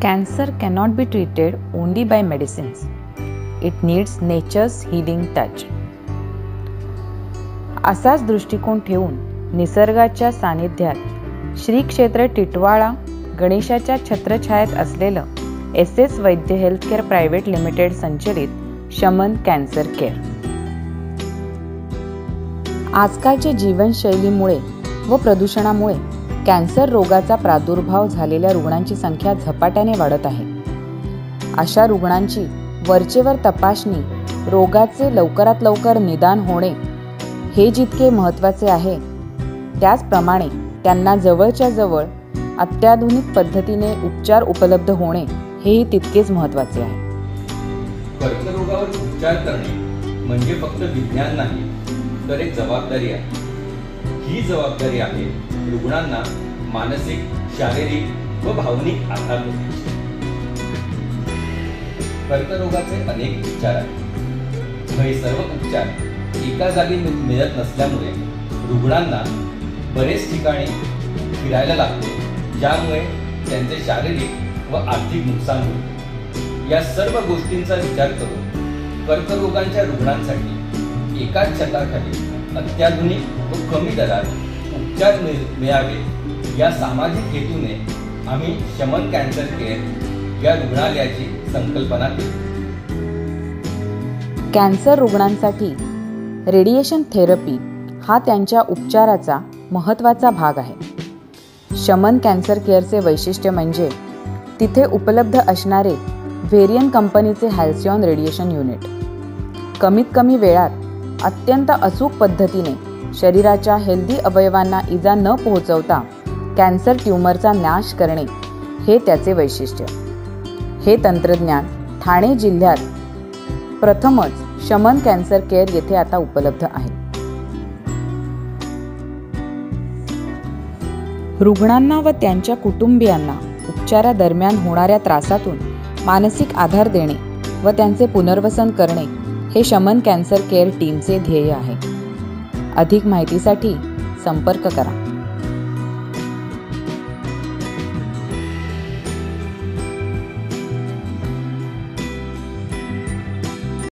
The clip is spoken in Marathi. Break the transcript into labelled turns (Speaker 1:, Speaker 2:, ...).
Speaker 1: Cancer cannot be treated only by medicines. It needs nature's healing touch. असाच दृष्टिकोन ठेवून निसर्गाच्या सानिध्यात श्री क्षेत्र टिटवाळा गणेशाच्या छत्रछायेत असलेलं SS वैद्य हेल्थकेअर प्रायव्हेट लिमिटेड संचलित शमन कॅन्सर केअर. आजकालच्या जीवनशैलीमुळे व प्रदूषणामुळे कॅन्सर रोगाचा प्रादुर्भाव झालेल्या रुग्णांची संख्या झपाट्याने वाढत आहे. अशा रुग्णांची वरचेवर तपासणी, रोगाचे लवकरात लवकर निदान होणे हे जितके महत्त्वाचे आहे, त्याचप्रमाणे त्यांना जवळच्या जवळ अत्याधुनिक पद्धतीने उपचार उपलब्ध होणे हेही तितकेच महत्त्वाचे आहे.
Speaker 2: कर्करोगावर उपचार करणे म्हणजे फक्त विज्ञान नाही, तर एक जबाबदारी आहे. ही जबाबदारी आहे रुग्णांना मानसिक, शारीरिक व भावनिक आधार देण्याची. कर्करोगाचे अनेक उपचार आहेत. हे सर्व उपचार एका जागी मिळत नसल्यामुळे रुग्णांना बरेच ठिकाणी फिरायला लागते, ज्यामुळे त्यांचे शारीरिक व आर्थिक नुकसान होते. या सर्व गोष्टींचा विचार करून कर्करोगांच्या रुग्णांसाठी एकाच छताखाली अत्याधुनिक व कमी दरात उपचार मिळावे या सामाजिक हेतूने आम्ही शमन कॅन्सर केअर या रुग्णालयाची संकल्पना केली.
Speaker 1: कॅन्सर रुग्णांसाठी रेडिएशन थेरपी हा त्यांच्या उपचाराचा महत्त्वाचा भाग आहे. शमन कॅन्सर केअरचे वैशिष्ट्य म्हणजे तिथे उपलब्ध असणारे व्हेरियन कंपनीचे हॅल्सिऑन रेडिएशन युनिट. कमीत कमी वेळात अत्यंत अचूक पद्धतीने शरीराच्या हेल्दी अवयवांना इजा न पोहोचवता कॅन्सर ट्यूमरचा नाश करणे हे त्याचे वैशिष्ट्य. हे तंत्रज्ञान ठाणे जिल्ह्यात प्रथमच शमन कॅन्सर केअर येथे आता उपलब्ध आहे. रुग्णांना व त्यांच्या कुटुंबियांना उपचारादरम्यान होणाऱ्या त्रासातून मानसिक आधार देणे व त्यांचे पुनर्वसन करणे हे शमन कॅन्सर केअर टीमचे ध्येय आहे. अधिक माहितीसाठी संपर्क करा.